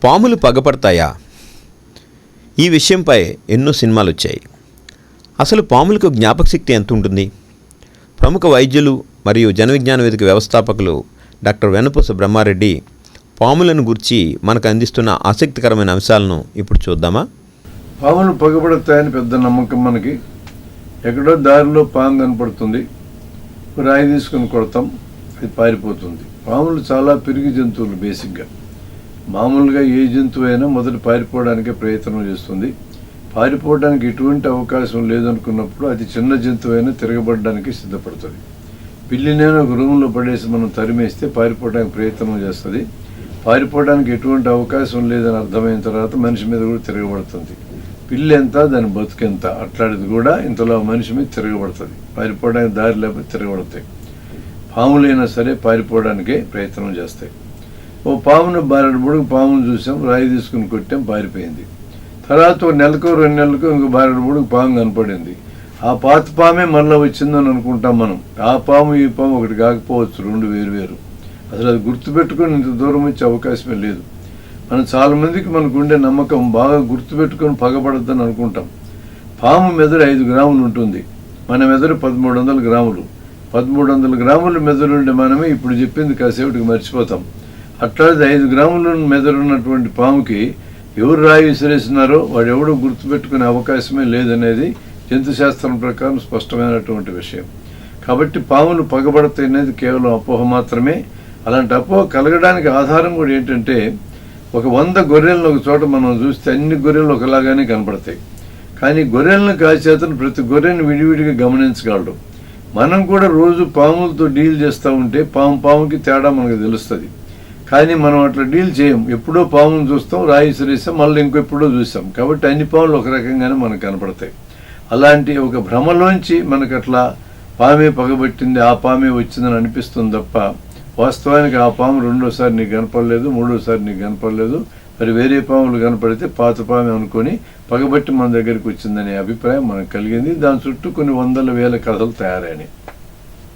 పాములు పగపడతాయా? ఈ విషయంపై ఎన్నో సినిమాలు వచ్చాయి. అసలు పాములకు జ్ఞాపకశక్తి ఎంత ఉంటుంది? ప్రముఖ వైద్యులు మరియు జనవిజ్ఞాన వేదిక వ్యవస్థాపకులు డాక్టర్ వెన్నపూస బ్రహ్మారెడ్డి పాములను గురించి మనకు అందిస్తున్న ఆసక్తికరమైన అంశాలను ఇప్పుడు చూద్దామా? పాములు పగబడతాయని పెద్ద నమ్మకం మనకి. ఎక్కడో దారిలో పాము కనపడుతుంది, రాయి తీసుకుని కొడతాం, అది పారిపోతుంది. పాములు చాలా పిరిగి జంతువులు. బేసిక్గా మామూలుగా ఏ జంతువు అయినా మొదట పారిపోవడానికే ప్రయత్నం చేస్తుంది. పారిపోవడానికి ఎటువంటి అవకాశం లేదనుకున్నప్పుడు అది చిన్న జంతువు అయినా తిరగబడడానికి సిద్ధపడుతుంది. పిల్లినేను ఒక రూమ్లో పడేసి మనం తరిమేస్తే పారిపోవడానికి ప్రయత్నం చేస్తుంది. పారిపోవడానికి ఎటువంటి అవకాశం లేదని అర్థమైన తర్వాత మనిషి మీద కూడా తిరగబడుతుంది. పిల్లి ఎంత, దాని బతుకెంత, అట్లాంటిది కూడా ఇంతలో మనిషి మీద తిరగబడుతుంది. పారిపోవడానికి దారి లేకపోతే తిరగబడతాయి. పాములైనా సరే పారిపోవడానికే ప్రయత్నం చేస్తాయి. ఓ పామును బారెడు పామును చూసాం, రాయి తీసుకుని కొట్టాం, పారిపోయింది. తర్వాత ఒక నెలకు 2 నెలలకు ఇంకో బారెడు పాము కనపడింది. ఆ పాత పామే మళ్ళీ వచ్చిందని అనుకుంటాం మనం. ఆ పాము ఈ పాము ఒకటి కాకపోవచ్చు, 2 వేరు. అసలు అది గుర్తుపెట్టుకొని ఇంత దూరం వచ్చే అవకాశమే లేదు. మనం చాలామందికి మనకు ఉండే నమ్మకం బాగా గుర్తుపెట్టుకొని పగబడద్దని అనుకుంటాం. పాము మెదడు 5 గ్రాములు ఉంటుంది, మన మెదడు 1300 గ్రాములు. 1300 గ్రాముల మెదడుండే మనమే ఇప్పుడు చెప్పింది కాసేపటికి మర్చిపోతాం. అట్లాంటిది 5 గ్రాముల మెదడున్నటువంటి పాముకి ఎవరు రాయి విసిరేస్తున్నారో వాడు ఎవడో గుర్తుపెట్టుకునే అవకాశమే లేదనేది జంతుశాస్త్రం ప్రకారం స్పష్టమైనటువంటి విషయం. కాబట్టి పాములు పగబడతాయి అనేది కేవలం అపోహ మాత్రమే. అలాంటి అపోహ కలగడానికి ఆధారం కూడా ఏంటంటే, ఒక 100 గొర్రెలను ఒక చోట మనం చూస్తే అన్ని గొర్రెలు ఒకలాగానే కనపడతాయి. కానీ గొర్రెలను కాసేతను ప్రతి గొర్రెని విడివిడిగా గమనించగలడు. మనం కూడా రోజు పాములతో డీల్ చేస్తూ ఉంటే పాముకి తేడా మనకు తెలుస్తుంది. కానీ మనం అట్లా డీల్ చేయం. ఎప్పుడో పామును చూస్తాం, రాయి విసిరేస్తాం, మళ్ళీ ఇంకెప్పుడో చూస్తాం. కాబట్టి అన్ని పాములు ఒక రకంగానే మనకు కనపడతాయి. అలాంటి ఒక భ్రమలోంచి మనకు అట్లా పామే పగబట్టింది, ఆ పామే వచ్చిందని అనిపిస్తుంది తప్ప వాస్తవానికి ఆ పాము 2వసారి నీకు కనపడలేదు, 3వసారి నీకు కనపడలేదు. మరి వేరే పాములు కనపడితే పాత పామే అనుకొని పగబట్టి మన దగ్గరికి వచ్చిందనే అభిప్రాయం మనకు కలిగింది. దాని చుట్టూ కొన్ని 100,000 కథలు తయారైనాయి.